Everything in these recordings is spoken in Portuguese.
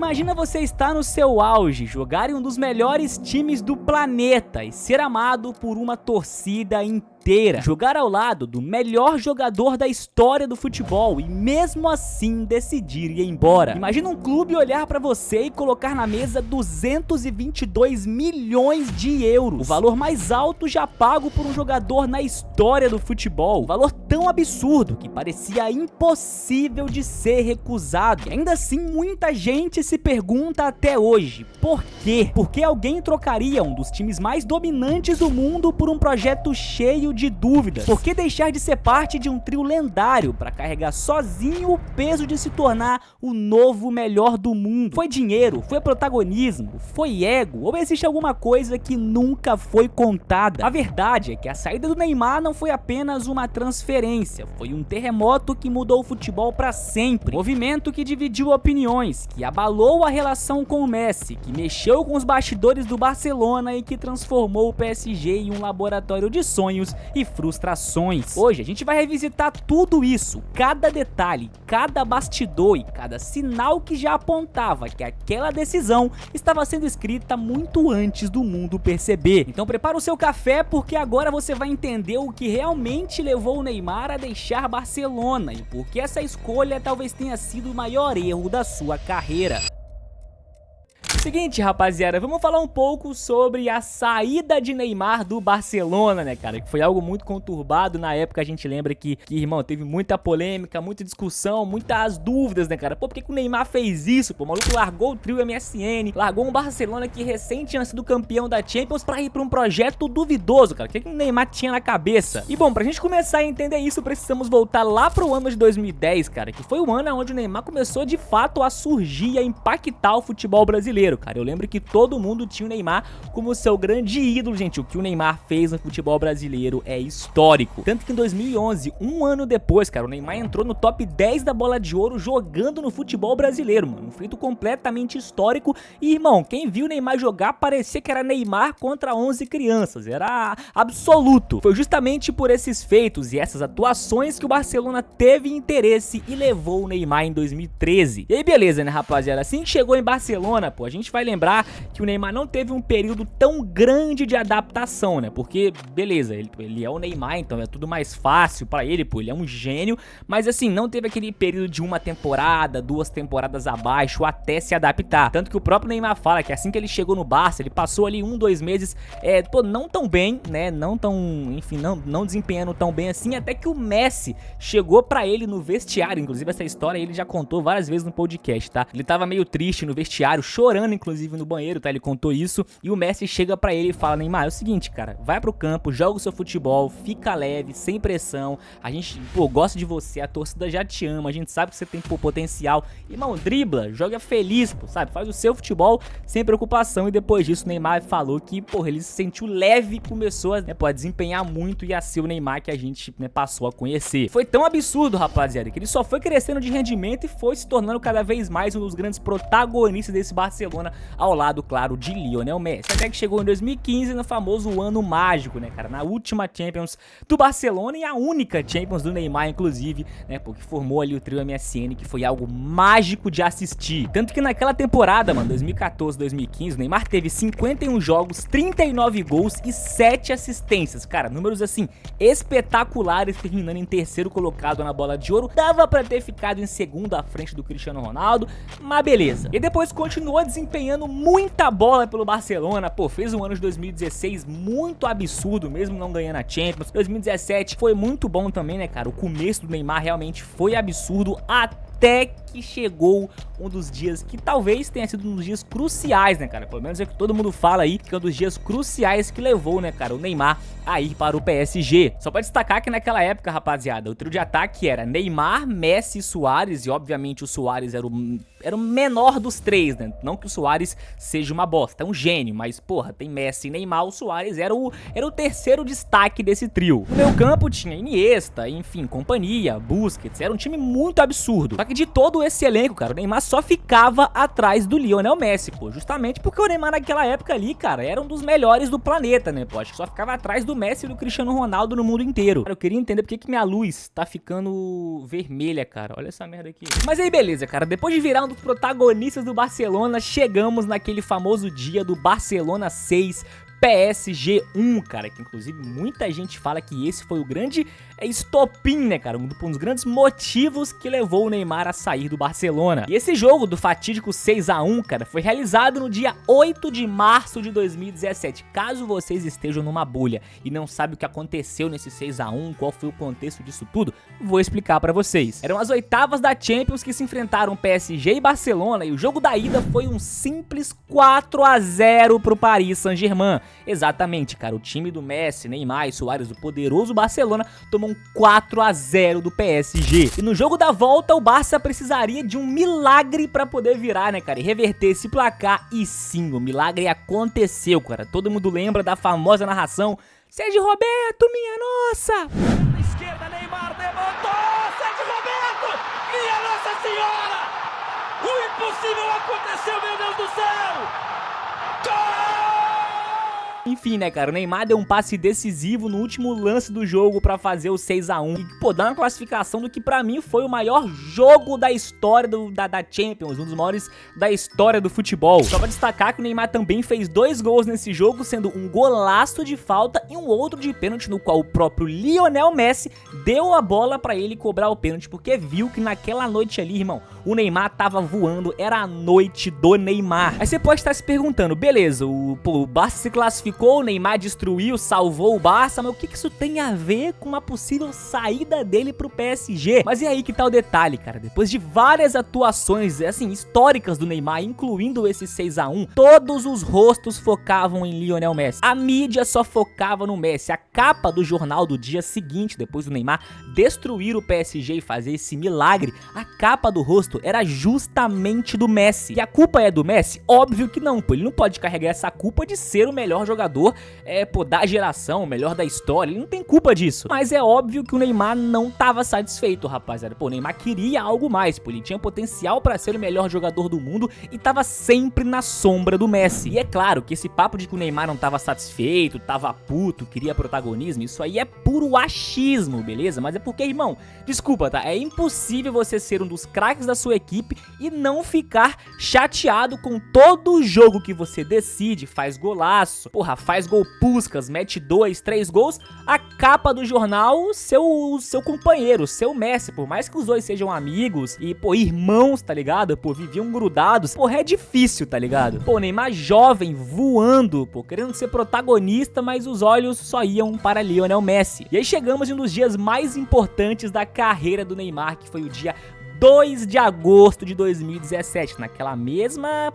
Imagina você estar no seu auge, jogar em um dos melhores times do planeta e ser amado por uma torcida inteira. Jogar ao lado do melhor jogador da história do futebol e mesmo assim decidir ir embora. Imagina um clube olhar pra você e colocar na mesa 222 milhões de euros. O valor mais alto já pago por um jogador na história do futebol. Um valor tão absurdo que parecia impossível de ser recusado. E ainda assim muita gente se pergunta até hoje, por quê? Por que alguém trocaria um dos times mais dominantes do mundo por um projeto cheio de dúvidas? Por que deixar de ser parte de um trio lendário para carregar sozinho o peso de se tornar o novo melhor do mundo? Foi dinheiro? Foi protagonismo? Foi ego? Ou existe alguma coisa que nunca foi contada? A verdade é que a saída do Neymar não foi apenas uma transferência, foi um terremoto que mudou o futebol para sempre. Movimento que dividiu opiniões, que abalou a relação com o Messi, que mexeu com os bastidores do Barcelona e que transformou o PSG em um laboratório de sonhos e frustrações. Hoje a gente vai revisitar tudo isso, cada detalhe, cada bastidor e cada sinal que já apontava que aquela decisão estava sendo escrita muito antes do mundo perceber. Então prepara o seu café, porque agora você vai entender o que realmente levou o Neymar a deixar Barcelona e por que essa escolha talvez tenha sido o maior erro da sua carreira. Seguinte, rapaziada, vamos falar um pouco sobre a saída de Neymar do Barcelona, né, cara? Que foi algo muito conturbado. Na época a gente lembra que irmão, teve muita polêmica, muita discussão, muitas dúvidas, né, cara? Pô, por que o Neymar fez isso? Pô, o maluco largou o trio MSN, largou um Barcelona que recém tinha sido campeão da Champions pra ir pra um projeto duvidoso, cara. O que o Neymar tinha na cabeça? E bom, pra gente começar a entender isso, precisamos voltar lá pro ano de 2010, cara, que foi o ano onde o Neymar começou de fato a surgir e a impactar o futebol brasileiro, cara. Eu lembro que todo mundo tinha o Neymar como seu grande ídolo, gente. O que o Neymar fez no futebol brasileiro é histórico. Tanto que em 2011, um ano depois, cara, o Neymar entrou no top 10 da Bola de Ouro jogando no futebol brasileiro, mano. Um feito completamente histórico. E, irmão, quem viu o Neymar jogar parecia que era Neymar contra 11 crianças. Era absoluto. Foi justamente por esses feitos e essas atuações que o Barcelona teve interesse e levou o Neymar em 2013. E aí, beleza, né, rapaziada? Assim que chegou em Barcelona, pô, a gente vai lembrar que o Neymar não teve um período tão grande de adaptação, né? Porque, beleza, ele é o Neymar, então é tudo mais fácil pra ele, pô, ele é um gênio, mas assim, não teve aquele período de uma temporada, 2 temporadas abaixo até se adaptar. Tanto que o próprio Neymar fala que assim que ele chegou no Barça, ele passou ali 1, 2 meses, pô, não tão bem, né? Não tão, enfim, não desempenhando tão bem assim, até que o Messi chegou pra ele no vestiário. Inclusive essa história ele já contou várias vezes no podcast, tá? Ele tava meio triste no vestiário, chorando inclusive no banheiro, tá? Ele contou isso e o Messi chega pra ele e fala: Neymar, é o seguinte, cara, vai pro campo, joga o seu futebol, fica leve, sem pressão, a gente, pô, gosta de você, a torcida já te ama, a gente sabe que você tem, pô, potencial, irmão, dribla, joga feliz, pô, sabe? Faz o seu futebol sem preocupação. E depois disso o Neymar falou que, pô, ele se sentiu leve e começou a, né, pô, a desempenhar muito e a ser o Neymar que a gente, né, passou a conhecer. Foi tão absurdo, rapaziada, que ele só foi crescendo de rendimento e foi se tornando cada vez mais um dos grandes protagonistas desse Barcelona, ao lado, claro, de Lionel Messi. Até que chegou em 2015 no famoso ano mágico, né, cara? Na última Champions do Barcelona e a única Champions do Neymar, inclusive, né? Porque formou ali o trio MSN, que foi algo mágico de assistir. Tanto que naquela temporada, mano, 2014, 2015, o Neymar teve 51 jogos, 39 gols e 7 assistências. Cara, números assim, espetaculares, terminando em terceiro colocado na Bola de Ouro. Dava pra ter ficado em segundo à frente do Cristiano Ronaldo, mas beleza. E depois continuou desempenhando muita bola pelo Barcelona, pô, fez um ano de 2016 muito absurdo, mesmo não ganhando a Champions. 2017 foi muito bom também, né, cara? O começo do Neymar realmente foi absurdo, até que chegou um dos dias que talvez tenha sido um dos dias cruciais, né, cara? Pelo menos é o que todo mundo fala aí, que é um dos dias cruciais que levou, né, cara, o Neymar a ir para o PSG. Só pra destacar que naquela época, rapaziada, o trio de ataque era Neymar, Messi e Suárez, e obviamente o Suárez era o menor dos três, né? Não que o Suárez seja uma bosta, é um gênio, mas, porra, tem Messi e Neymar, o Suárez era o terceiro destaque desse trio. No meio campo tinha Iniesta, enfim, companhia, Busquets, era um time muito absurdo. Só que de todo esse elenco, cara, o Neymar só ficava atrás do Lionel Messi, pô, justamente porque o Neymar naquela época ali, cara, era um dos melhores do planeta, né, pô, acho que só ficava atrás do Messi e do Cristiano Ronaldo no mundo inteiro. Cara, eu queria entender por que minha luz tá ficando vermelha, cara, olha essa merda aqui. Mas aí, beleza, cara, depois de virar um dos protagonistas do Barcelona, chegamos naquele famoso dia do Barcelona 6, PSG 1, cara, que inclusive muita gente fala que esse foi o grande estopim, né, cara, um dos grandes motivos que levou o Neymar a sair do Barcelona. E esse jogo do fatídico 6-1, cara, foi realizado no dia 8 de março de 2017. Caso vocês estejam numa bolha e não sabem o que aconteceu nesse 6-1, qual foi o contexto disso tudo, vou explicar pra vocês. Eram as oitavas da Champions que se enfrentaram PSG e Barcelona, e o jogo da ida foi um simples 4-0 pro Paris Saint-Germain. Exatamente, cara, o time do Messi, Neymar e Suárez, o poderoso Barcelona, tomou um 4-0 do PSG. E no jogo da volta, o Barça precisaria de um milagre pra poder virar, né, cara, e reverter esse placar. E sim, o milagre aconteceu, cara. Todo mundo lembra da famosa narração: Sérgio Roberto, minha nossa! Na esquerda, Neymar levantou! Sérgio Roberto! Minha Nossa Senhora! O impossível aconteceu, meu Deus do céu! Gol! Enfim, né, cara, o Neymar deu um passe decisivo no último lance do jogo pra fazer o 6-1 e, pô, dá uma classificação do que pra mim foi o maior jogo da história da Champions, um dos maiores da história do futebol. Só pra destacar que o Neymar também fez 2 gols nesse jogo, sendo um golaço de falta e um outro de pênalti, no qual o próprio Lionel Messi deu a bola pra ele cobrar o pênalti, porque viu que naquela noite ali, irmão, o Neymar tava voando, era a noite do Neymar. Aí você pode estar se perguntando, beleza, o Barça se classificou, o Neymar destruiu, salvou o Barça, mas o que isso tem a ver com uma possível saída dele pro PSG? Mas e aí que tá o detalhe, cara, depois de várias atuações, assim, históricas do Neymar, incluindo esse 6-1, todos os rostos focavam em Lionel Messi. A mídia só focava no Messi. A capa do jornal do dia seguinte, depois do Neymar destruir o PSG e fazer esse milagre, a capa do rosto era justamente do Messi. E a culpa é do Messi? Óbvio que não, pô, ele não pode carregar essa culpa de ser o melhor jogador da geração, o melhor da história, ele não tem culpa disso. Mas é óbvio que o Neymar não tava satisfeito, rapaziada. Pô, o Neymar queria algo mais, pô, ele tinha potencial pra ser o melhor jogador do mundo e tava sempre na sombra do Messi. E é claro que esse papo de que o Neymar não tava satisfeito, tava puto, queria protagonismo, isso aí é puro achismo, beleza? Mas é porque, irmão, desculpa, tá? É impossível você ser um dos craques da sua equipe e não ficar chateado com todo jogo que você decide, faz golaço, porra, faz gol puscas, mete 2, 3 gols, a capa do jornal, seu companheiro, seu Messi, por mais que os dois sejam amigos e, pô, irmãos, tá ligado? Pô, viviam grudados, porra, é difícil, tá ligado? Pô, Neymar jovem, voando, pô, querendo ser protagonista, mas os olhos só iam para Lionel Messi. E aí chegamos em um dos dias mais importantes da carreira do Neymar, que foi o dia 2 de agosto de 2017, naquela mesma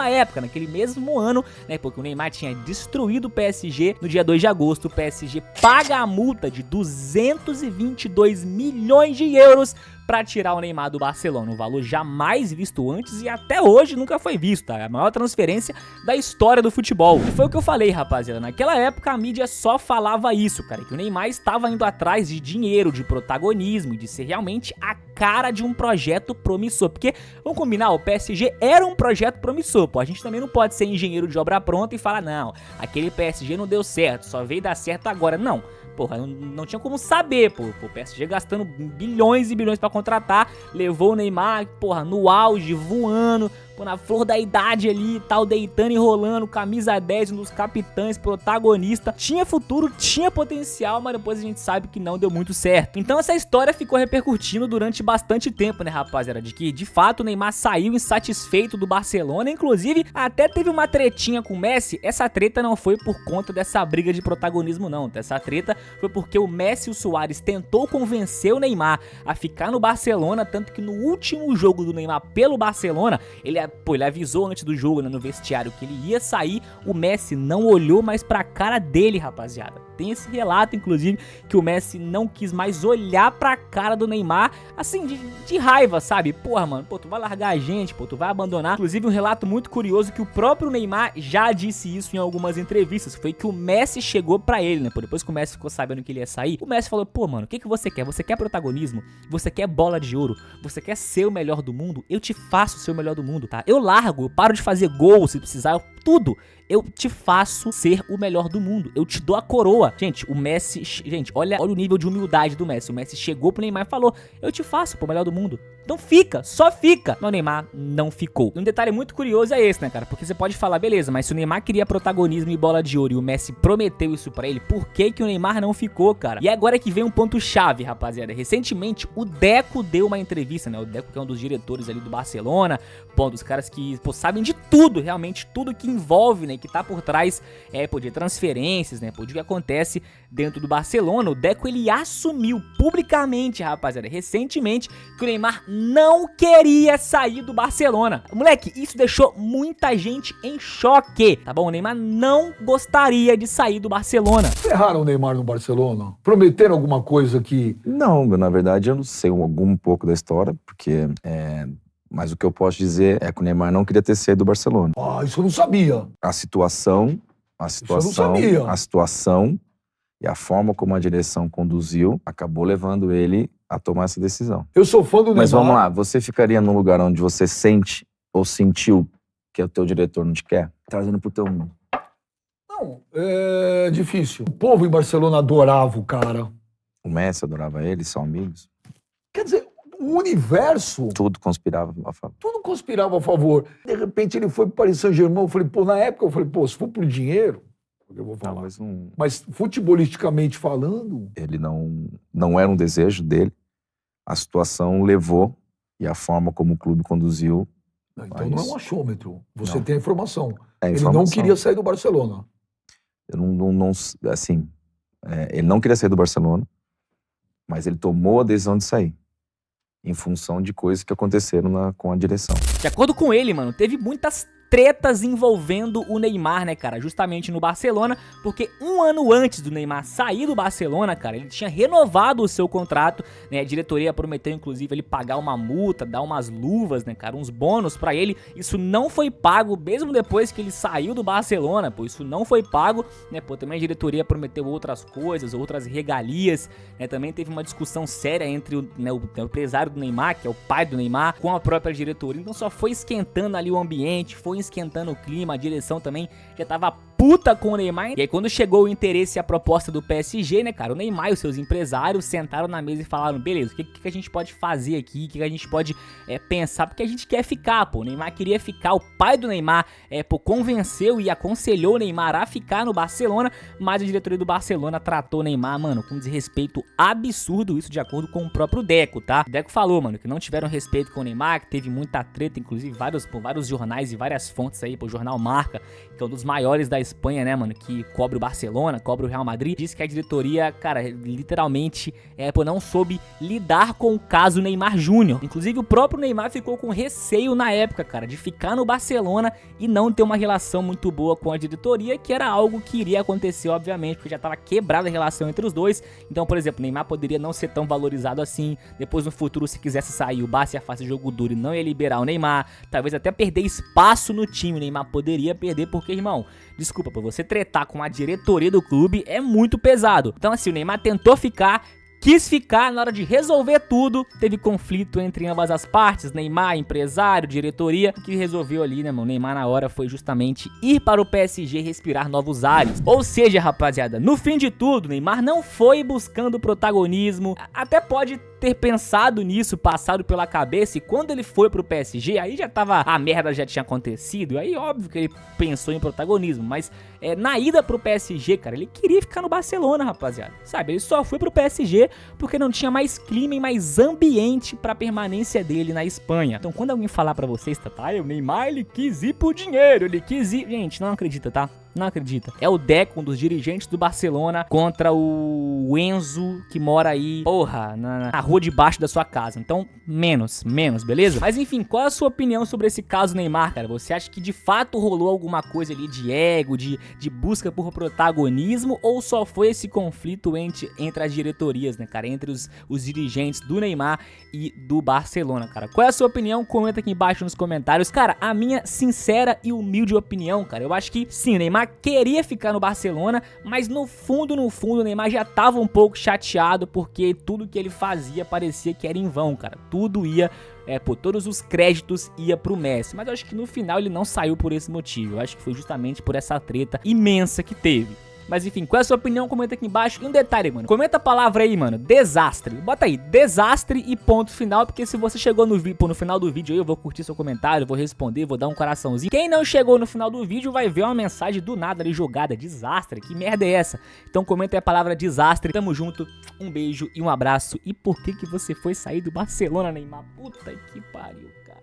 época, naquele mesmo ano, né, porque o Neymar tinha destruído o PSG. No dia 2 de agosto, o PSG paga a multa de 222 milhões de euros pra tirar o Neymar do Barcelona, um valor jamais visto antes e até hoje nunca foi visto, tá? A maior transferência da história do futebol. E foi o que eu falei, rapaziada, naquela época a mídia só falava isso, cara, que o Neymar estava indo atrás de dinheiro, de protagonismo, de ser realmente a cara de um projeto promissor, porque, vamos combinar, o PSG era um projeto promissor, pô, a gente também não pode ser engenheiro de obra pronta e falar, não, aquele PSG não deu certo, só veio dar certo agora, não. Porra, não tinha como saber, pô, o PSG gastando bilhões e bilhões pra contratar, levou o Neymar, porra, no auge, voando, pô, na flor da idade ali e tal, deitando e rolando, camisa 10, um dos capitães, protagonista, tinha futuro, tinha potencial, mas depois a gente sabe que não deu muito certo. Então essa história ficou repercutindo durante bastante tempo, né, rapaziada, de que, de fato, o Neymar saiu insatisfeito do Barcelona, inclusive até teve uma tretinha com o Messi. Essa treta não foi por conta dessa briga de protagonismo, não, essa treta foi porque o Messi e o Suárez tentou convencer o Neymar a ficar no Barcelona, tanto que no último jogo do Neymar pelo Barcelona, ele ele avisou antes do jogo, né, no vestiário, que ele ia sair. O Messi não olhou mais pra cara dele, rapaziada. Tem esse relato, inclusive, que o Messi não quis mais olhar pra cara do Neymar, assim, de raiva, sabe? Porra, mano, pô, tu vai largar a gente, pô, tu vai abandonar. Inclusive, um relato muito curioso que o próprio Neymar já disse isso em algumas entrevistas. Foi que o Messi chegou pra ele, né? Pô, depois que o Messi ficou sabendo que ele ia sair, o Messi falou, pô, mano, o que você quer? Você quer protagonismo? Você quer bola de ouro? Você quer ser o melhor do mundo? Eu te faço ser o melhor do mundo, tá? Eu largo, eu paro de fazer gol se precisar, tudo. Eu te faço ser o melhor do mundo. Eu te dou a coroa. Gente, o Messi... Gente, olha o nível de humildade do Messi. O Messi chegou pro Neymar e falou, eu te faço, pô, o melhor do mundo. Então fica, só fica. Mas o Neymar não ficou. Um detalhe muito curioso é esse, né, cara? Porque você pode falar, beleza, mas se o Neymar queria protagonismo e bola de ouro e o Messi prometeu isso pra ele, por que que o Neymar não ficou, cara? E agora que vem um ponto chave, rapaziada. Recentemente, o Deco deu uma entrevista, né? O Deco, que é um dos diretores ali do Barcelona, pô, dos caras que, pô, sabem de tudo, realmente, tudo que envolve, né? Que tá por trás, pô, de transferências, né? Pô, de que acontece dentro do Barcelona. O Deco, ele assumiu publicamente, rapaziada, recentemente, que o Neymar não queria sair do Barcelona. Moleque, isso deixou muita gente em choque, tá bom? O Neymar não gostaria de sair do Barcelona. Ferraram o Neymar no Barcelona? Prometeram alguma coisa que... Não, na verdade eu não sei um pouco da história, porque... Mas o que eu posso dizer é que o Neymar não queria ter saído do Barcelona. Ah, isso eu não sabia. A situação e a forma como a direção conduziu acabou levando ele a tomar essa decisão. Eu sou fã do Neymar. Mas vamos lá, você ficaria num lugar onde você sente ou sentiu que o teu diretor não te quer? Trazendo pro teu mundo. Não, é difícil. O povo em Barcelona adorava o cara. O Messi adorava ele, são amigos. Quer dizer, o universo... Tudo conspirava a favor. Tudo conspirava a favor. De repente ele foi pro Paris Saint-Germain. Eu falei, pô, na época eu falei, pô, se for por dinheiro... Eu vou falar. Mas futebolisticamente falando... Ele não era um desejo dele. A situação levou e a forma como o clube conduziu... Então não é um achômetro. Você tem a informação. Ele não queria sair do Barcelona. Ele não queria sair do Barcelona, mas ele tomou a decisão de sair. Em função de coisas que aconteceram com a direção. De acordo com ele, mano, teve muitas tretas envolvendo o Neymar, né, cara, justamente no Barcelona, porque um ano antes do Neymar sair do Barcelona, cara, ele tinha renovado o seu contrato, né, a diretoria prometeu, inclusive, ele pagar uma multa, dar umas luvas, né, cara, uns bônus pra ele, isso não foi pago, mesmo depois que ele saiu do Barcelona, pô, isso não foi pago, né, pô, também a diretoria prometeu outras coisas, outras regalias, né, também teve uma discussão séria entre o empresário do Neymar, que é o pai do Neymar, com a própria diretoria, então só foi esquentando ali o ambiente, foi esquentando o clima, a direção também já tava puta com o Neymar. E aí quando chegou o interesse e a proposta do PSG, né, cara, o Neymar e os seus empresários sentaram na mesa e falaram, beleza, o que a gente pode fazer aqui, o que a gente pode pensar, porque a gente quer ficar, pô, o Neymar queria ficar, o pai do Neymar, convenceu e aconselhou o Neymar a ficar no Barcelona, mas a diretoria do Barcelona tratou o Neymar, mano, com desrespeito absurdo, isso de acordo com o próprio Deco, tá? O Deco falou, mano, que não tiveram respeito com o Neymar, que teve muita treta, inclusive vários jornais e várias fontes aí, pô, o jornal Marca, que é um dos maiores da Espanha, né, mano, que cobre o Barcelona, cobre o Real Madrid, disse que a diretoria, cara, literalmente, pô, não soube lidar com o caso Neymar Júnior. Inclusive, o próprio Neymar ficou com receio na época, cara, de ficar no Barcelona e não ter uma relação muito boa com a diretoria, que era algo que iria acontecer, obviamente, porque já tava quebrada a relação entre os dois. Então, por exemplo, o Neymar poderia não ser tão valorizado assim, depois no futuro, se quisesse sair, o Barça ia fazer jogo duro e não ia liberar o Neymar, talvez até perder espaço no time, o Neymar poderia perder, porque, irmão, desculpa, pra você tretar com a diretoria do clube é muito pesado. Então assim, o Neymar tentou ficar, quis ficar, na hora de resolver tudo, teve conflito entre ambas as partes, Neymar, empresário, diretoria, o que resolveu ali, né, mano, Neymar na hora foi justamente ir para o PSG respirar novos ares. Ou seja, rapaziada, no fim de tudo, Neymar não foi buscando protagonismo, até pode ter pensado nisso, passado pela cabeça, e quando ele foi pro PSG, aí já tava, a merda já tinha acontecido, e aí óbvio que ele pensou em protagonismo, mas na ida pro PSG, cara, ele queria ficar no Barcelona, rapaziada, sabe, ele só foi pro PSG porque não tinha mais clima e mais ambiente pra permanência dele na Espanha. Então quando alguém falar pra vocês, tá, o Neymar, ele quis ir por dinheiro, ele quis ir, gente, não acredita, tá? Não acredita. É o Deco, um dos dirigentes do Barcelona, contra o Enzo, que mora aí, porra, na rua debaixo da sua casa. Então, menos, beleza? Mas enfim, qual é a sua opinião sobre esse caso Neymar, cara? Você acha que de fato rolou alguma coisa ali de ego, de busca por protagonismo, ou só foi esse conflito entre as diretorias, né, cara? Entre os dirigentes do Neymar e do Barcelona, cara? Qual é a sua opinião? Comenta aqui embaixo nos comentários. Cara, a minha sincera e humilde opinião, cara, eu acho que sim, o Neymar queria ficar no Barcelona, mas no fundo, o Neymar já tava um pouco chateado porque tudo que ele fazia parecia que era em vão, cara. Tudo ia, todos os créditos ia pro Messi. Mas eu acho que no final ele não saiu por esse motivo. Eu acho que foi justamente por essa treta imensa que teve. Mas enfim, qual é a sua opinião? Comenta aqui embaixo. E um detalhe, mano, comenta a palavra aí, mano, desastre. Bota aí, desastre e ponto final, porque se você chegou no final do vídeo aí, eu vou curtir seu comentário, vou responder, vou dar um coraçãozinho. Quem não chegou no final do vídeo vai ver uma mensagem do nada ali jogada, desastre, que merda é essa? Então comenta aí a palavra desastre. Tamo junto, um beijo e um abraço. E por que você foi sair do Barcelona, Neymar? Puta que pariu, cara.